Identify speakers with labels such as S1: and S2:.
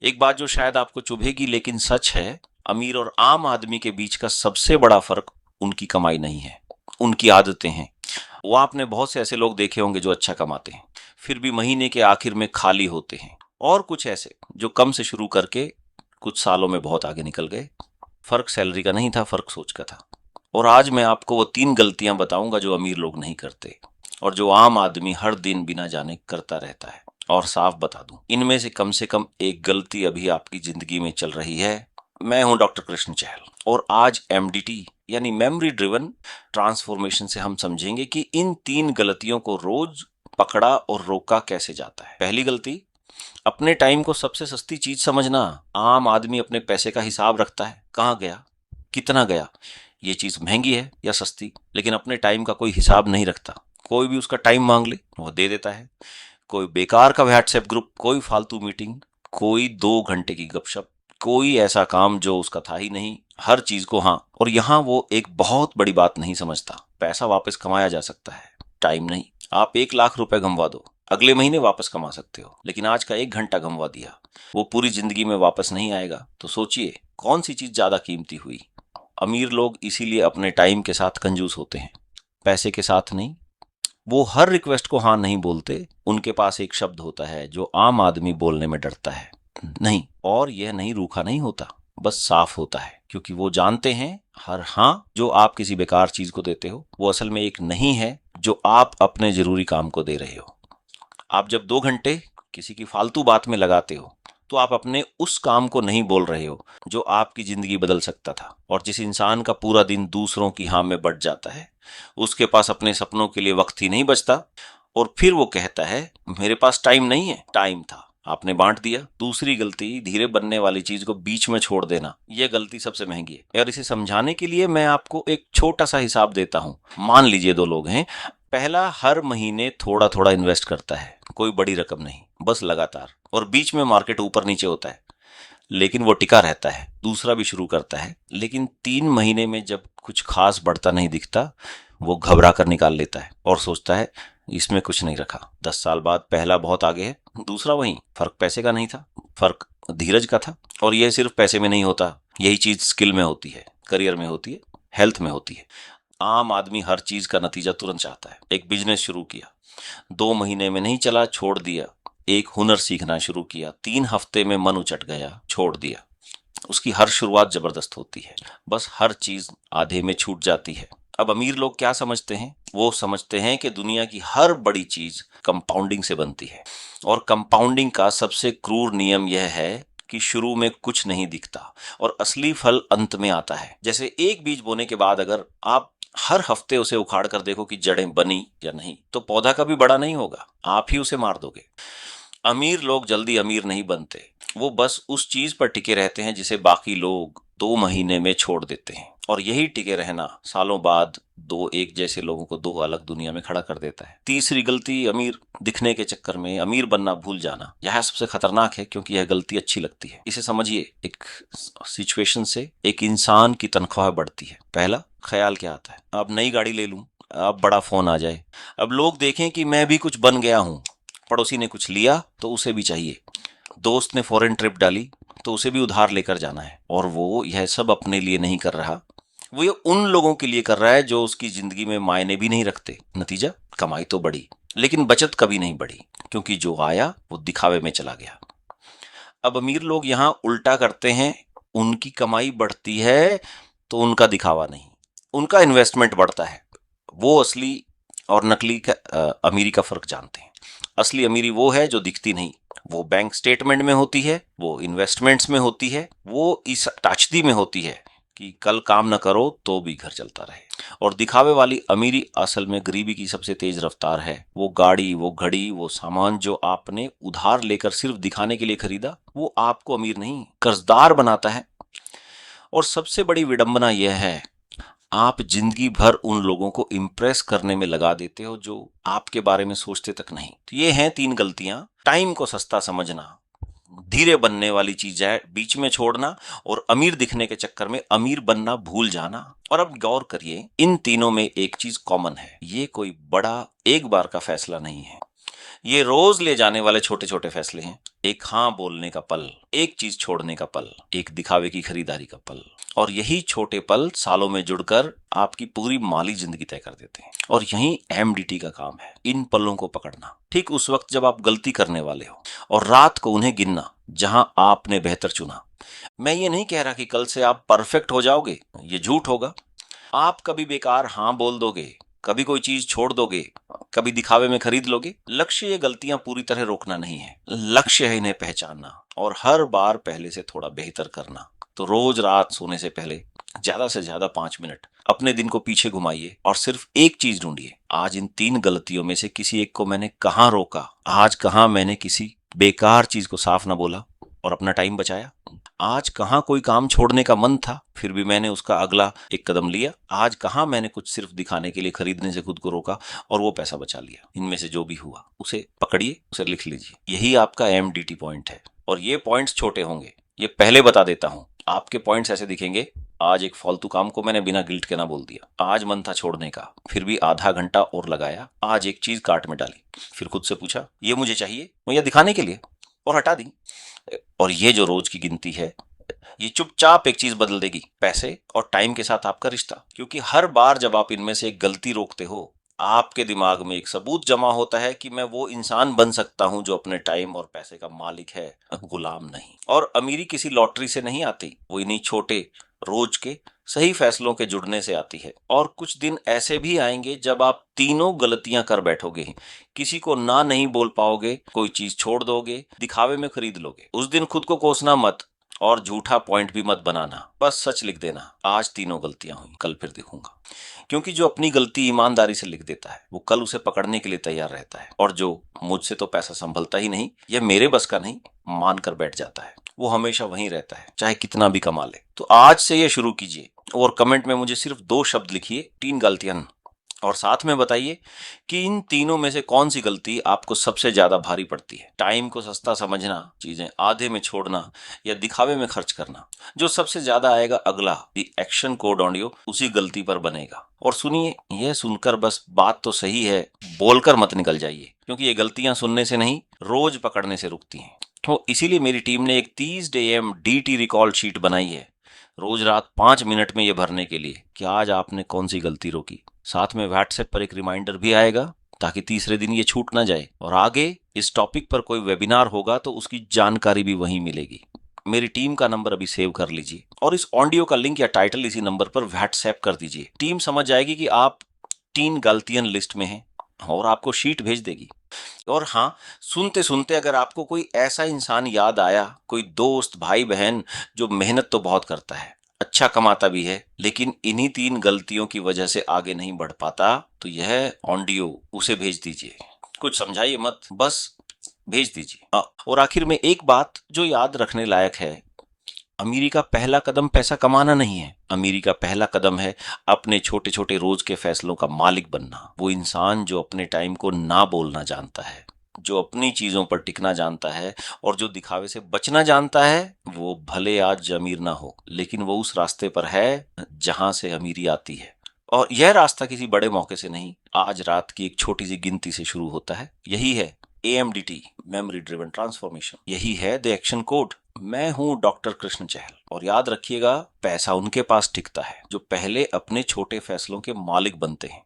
S1: एक बात जो शायद आपको चुभेगी लेकिन सच है, अमीर और आम आदमी के बीच का सबसे बड़ा फर्क उनकी कमाई नहीं है, उनकी आदतें हैं। वो आपने बहुत से ऐसे लोग देखे होंगे जो अच्छा कमाते हैं, फिर भी महीने के आखिर में खाली होते हैं, और कुछ ऐसे जो कम से शुरू करके कुछ सालों में बहुत आगे निकल गए। फर्क सैलरी का नहीं था, फर्क सोच का था। और आज मैं आपको वो 3 गलतियां बताऊंगा जो अमीर लोग नहीं करते और जो आम आदमी हर दिन बिना जाने करता रहता है। और साफ बता दूं, इनमें से कम एक गलती अभी आपकी जिंदगी में चल रही है। मैं हूं डॉक्टर कृष्ण चहल और आज एमडीटी यानी मेमोरी ड्रिवन ट्रांसफॉर्मेशन से हम समझेंगे कि इन 3 गलतियों को रोज पकड़ा और रोका कैसे जाता है। पहली गलती, अपने टाइम को सबसे सस्ती चीज समझना। आम आदमी अपने पैसे का हिसाब रखता है, कहाँ गया, कितना गया, ये चीज महंगी है या सस्ती, लेकिन अपने टाइम का कोई हिसाब नहीं रखता। कोई भी उसका टाइम मांग ले वो दे देता है। कोई बेकार का व्हाट्सएप ग्रुप, कोई फालतू मीटिंग, कोई 2 घंटे की गपशप, कोई ऐसा काम जो उसका था ही नहीं, हर चीज को हाँ। और यहाँ वो एक बहुत बड़ी बात नहीं समझता, पैसा वापस कमाया जा सकता है, टाइम नहीं। आप 1 लाख रुपए गंवा दो, अगले महीने वापस कमा सकते हो, लेकिन आज का 1 घंटा गंवा दिया, वो पूरी जिंदगी में वापस नहीं आएगा। तो सोचिए कौन सी चीज ज्यादा कीमती हुई। अमीर लोग इसीलिए अपने टाइम के साथ कंजूस होते हैं, पैसे के साथ नहीं। वो हर रिक्वेस्ट को हाँ नहीं बोलते, उनके पास एक शब्द होता है जो आम आदमी बोलने में डरता है, नहीं। और यह नहीं रूखा नहीं होता, बस साफ होता है, क्योंकि वो जानते हैं हर हाँ जो आप किसी बेकार चीज को देते हो वो असल में एक नहीं है जो आप अपने जरूरी काम को दे रहे हो। आप जब 2 घंटे किसी की फालतू बात में लगाते हो तो आप अपने उस काम को नहीं बोल रहे हो जो आपकी जिंदगी बदल सकता था। और जिस इंसान का पूरा दिन दूसरों की हाँ में बढ़ जाता है, उसके पास अपने सपनों के लिए वक्त ही नहीं बचता, और फिर वो कहता है मेरे पास टाइम नहीं है। टाइम था, आपने बांट दिया। दूसरी गलती, धीरे बनने वाली चीज को बीच में छोड़ देना। यह गलती सबसे महंगी है, और इसे समझाने के लिए मैं आपको एक छोटा सा हिसाब देता हूं। मान लीजिए 2 लोग हैं। पहला हर महीने थोड़ा थोड़ा इन्वेस्ट करता है, कोई बड़ी रकम नहीं, बस लगातार, और बीच में मार्केट ऊपर नीचे होता है लेकिन वो टिका रहता है। दूसरा भी शुरू करता है, लेकिन 3 महीने में जब कुछ खास बढ़ता नहीं दिखता, वो घबरा कर निकाल लेता है और सोचता है इसमें कुछ नहीं रखा। 10 साल बाद पहला बहुत आगे है, दूसरा वहीं। फर्क पैसे का नहीं था, फर्क धीरज का था। और यह सिर्फ पैसे में नहीं होता, यही चीज स्किल में होती है, करियर में होती है, हेल्थ में होती है। आम आदमी हर चीज का नतीजा तुरंत चाहता है। एक बिजनेस शुरू किया, 2 महीने में नहीं चला, छोड़ दिया। एक हुनर सीखना शुरू किया, 3 हफ्ते में मन उचट गया, छोड़ दिया। उसकी हर शुरुआत जबरदस्त होती है, बस हर चीज आधे में छूट जाती है। अब अमीर लोग क्या समझते हैं? वो समझते हैं कि दुनिया की हर बड़ी चीज कंपाउंडिंग से बनती है, और कंपाउंडिंग का सबसे क्रूर नियम यह है कि शुरू में कुछ नहीं दिखता और असली फल अंत में आता है। जैसे एक बीज बोने के बाद अगर आप हर हफ्ते उसे उखाड़ कर देखो कि जड़ें बनी या नहीं, तो पौधा कभी बड़ा नहीं होगा, आप ही उसे मार दोगे। अमीर लोग जल्दी अमीर नहीं बनते, वो बस उस चीज पर टिके रहते हैं जिसे बाकी लोग 2 महीने में छोड़ देते हैं। और यही टिके रहना सालों बाद दो एक जैसे लोगों को 2 अलग दुनिया में खड़ा कर देता है। तीसरी गलती, अमीर दिखने के चक्कर में अमीर बनना भूल जाना। यह सबसे खतरनाक है, क्योंकि यह गलती अच्छी लगती है। इसे समझिए, एक सिचुएशन से एक इंसान की तनख्वाह बढ़ती है। पहला ख्याल क्या आता है? अब नई गाड़ी ले लूं, अब बड़ा फोन आ जाए, अब लोग देखें कि मैं भी कुछ बन गया हूं। पड़ोसी ने कुछ लिया तो उसे भी चाहिए, दोस्त ने फॉरेन ट्रिप डाली तो उसे भी उधार लेकर जाना है। और वो यह सब अपने लिए नहीं कर रहा, वो ये उन लोगों के लिए कर रहा है जो उसकी जिंदगी में मायने भी नहीं रखते। नतीजा, कमाई तो बढ़ी लेकिन बचत कभी नहीं बढ़ी, क्योंकि जो आया वो दिखावे में चला गया। अब अमीर लोग यहां उल्टा करते हैं, उनकी कमाई बढ़ती है तो उनका दिखावा नहीं, उनका इन्वेस्टमेंट बढ़ता है। वो असली और नकली अमीरी का फर्क जानते हैं। असली अमीरी वो है जो दिखती नहीं, वो बैंक स्टेटमेंट में होती है, वो इन्वेस्टमेंट्स में होती है, वो इस ताचदी में होती है कि कल काम न करो तो भी घर चलता रहे। और दिखावे वाली अमीरी असल में गरीबी की सबसे तेज रफ्तार है। वो गाड़ी, वो घड़ी, वो सामान जो आपने उधार लेकर सिर्फ दिखाने के लिए खरीदा, वो आपको अमीर नहीं कर्जदार बनाता है। और सबसे बड़ी विडंबना यह है, आप जिंदगी भर उन लोगों को इम्प्रेस करने में लगा देते हो जो आपके बारे में सोचते तक नहीं। तो ये हैं 3 गलतियां। टाइम को सस्ता समझना, धीरे बनने वाली चीज है बीच में छोड़ना, और अमीर दिखने के चक्कर में अमीर बनना भूल जाना। और अब गौर करिए, इन तीनों में एक चीज कॉमन है, ये कोई बड़ा एक बार का फैसला नहीं है, ये रोज ले जाने वाले छोटे छोटे फैसले हैं। एक हाँ बोलने का पल, एक चीज छोड़ने का पल, एक दिखावे की खरीदारी का पल, और यही छोटे पल सालों में जुड़कर आपकी पूरी माली जिंदगी तय कर देते हैं। और यही एमडीटी का काम है, इन पलों को पकड़ना ठीक उस वक्त जब आप गलती करने वाले हो, और रात को उन्हें गिनना जहां आपने बेहतर चुना। मैं ये नहीं कह रहा कि कल से आप परफेक्ट हो जाओगे, ये झूठ होगा। आप कभी बेकार हाँ बोल दोगे, कभी कोई चीज छोड़ दोगे, कभी दिखावे में खरीद लोगे। लक्ष्य ये गलतियां पूरी तरह रोकना नहीं है, लक्ष्य है इन्हें पहचानना और हर बार पहले से थोड़ा बेहतर करना। तो रोज रात सोने से पहले ज्यादा से ज्यादा 5 मिनट अपने दिन को पीछे घुमाइए और सिर्फ एक चीज ढूंढिए, आज इन 3 गलतियों में से किसी एक को मैंने कहाँ रोका, आज कहाँ मैंने किसी बेकार चीज को साफ ना बोला और अपना टाइम बचाया, आज कहाँ कोई काम छोड़ने का मन था फिर भी मैंने उसका अगला एक कदम लिया, आज कहाँ मैंने कुछ सिर्फ दिखाने के लिए खरीदने से खुद को रोका और वो पैसा बचा लिया। इनमें से जो भी हुआ उसे पकड़िए, उसे लिख लीजिए। यही आपका एमडीटी पॉइंट है। और ये पॉइंट्स छोटे होंगे, ये पहले बता देता हूं। आपके पॉइंट्स ऐसे दिखेंगे, आज एक फालतू काम को मैंने बिना गिल्ट के ना बोल दिया, आज मन था छोड़ने का फिर भी आधा घंटा और लगाया, आज एक चीज कार्ट में डाली, फिर खुद से पूछा ये मुझे चाहिए या दिखाने के लिए, और हटा दी। और ये जो रोज की गिनती है, ये चुपचाप एक चीज बदल देगी, पैसे और टाइम के साथ आपका रिश्ता। क्योंकि हर बार जब आप इनमें से एक गलती रोकते हो, आपके दिमाग में एक सबूत जमा होता है कि मैं वो इंसान बन सकता हूं जो अपने टाइम और पैसे का मालिक है, गुलाम नहीं। और अमीरी किसी लॉटरी से नहीं आती, वो इन्हीं छोटे रोज के सही फैसलों के जुड़ने से आती है। और कुछ दिन ऐसे भी आएंगे जब आप तीनों गलतियां कर बैठोगे, किसी को ना नहीं बोल पाओगे, कोई चीज छोड़ दोगे, दिखावे में खरीद लोगे। उस दिन खुद को कोसना मत और झूठा पॉइंट भी मत बनाना, बस सच लिख देना, आज तीनों गलतियां हुई, कल फिर देखूंगा। क्योंकि जो अपनी गलती ईमानदारी से लिख देता है वो कल उसे पकड़ने के लिए तैयार रहता है। और जो मुझसे तो पैसा संभलता ही नहीं, यह मेरे बस का नहीं मानकर बैठ जाता है, वो हमेशा वहीं रहता है, चाहे कितना भी कमा ले। तो आज से ये शुरू कीजिए और कमेंट में मुझे सिर्फ 2 शब्द लिखिए, 3 गलतियां, और साथ में बताइए कि इन तीनों में से कौन सी गलती आपको सबसे ज्यादा भारी पड़ती है। टाइम को सस्ता समझना, चीजें आधे में छोड़ना या दिखावे में खर्च करना। जो सबसे ज्यादा आएगा अगला दी एक्शन कोड ऑडियो उसी गलती पर बनेगा। और सुनिए, यह सुनकर बस बात तो सही है बोलकर मत निकल जाइए, क्योंकि ये गलतियां सुनने से नहीं, रोज पकड़ने से रुकती हैं। तो इसीलिए मेरी टीम ने एक 30 AM DT रिकॉल शीट बनाई है, रोज रात 5 मिनट में ये भरने के लिए कि आज आपने कौन सी गलती रोकी। साथ में व्हाट्सएप पर एक रिमाइंडर भी आएगा ताकि तीसरे दिन ये छूट ना जाए। और आगे इस टॉपिक पर कोई वेबिनार होगा तो उसकी जानकारी भी वहीं मिलेगी। मेरी टीम का नंबर अभी सेव कर लीजिए और इस ऑडियो का लिंक या टाइटल इसी नंबर पर व्हाट्सएप कर दीजिए। टीम समझ जाएगी कि आप 3 गलतियां लिस्ट में हैं और आपको शीट भेज देगी। और हाँ, सुनते सुनते अगर आपको कोई ऐसा इंसान याद आया, कोई दोस्त, भाई बहन जो मेहनत तो बहुत करता है, अच्छा कमाता भी है, लेकिन इन्हीं 3 गलतियों की वजह से आगे नहीं बढ़ पाता, तो यह ऑडियो उसे भेज दीजिए। कुछ समझाइए मत, बस भेज दीजिए। और आखिर में एक बात जो याद रखने लायक है, अमीरी का पहला कदम पैसा कमाना नहीं है, अमीरी का पहला कदम है अपने छोटे छोटे रोज के फैसलों का मालिक बनना। वो इंसान जो अपने टाइम को ना बोलना जानता है, जो अपनी चीजों पर टिकना जानता है और जो दिखावे से बचना जानता है, वो भले आज अमीर ना हो, लेकिन वो उस रास्ते पर है जहां से अमीरी आती है। और यह रास्ता किसी बड़े मौके से नहीं, आज रात की एक छोटी सी गिनती से शुरू होता है। यही है AMDT, मेमोरी ड्रिवन ट्रांसफॉर्मेशन। यही है द एक्शन कोड। मैं हूं डॉक्टर कृष्ण चहल, और याद रखिएगा, पैसा उनके पास टिकता है जो पहले अपने छोटे फैसलों के मालिक बनते हैं।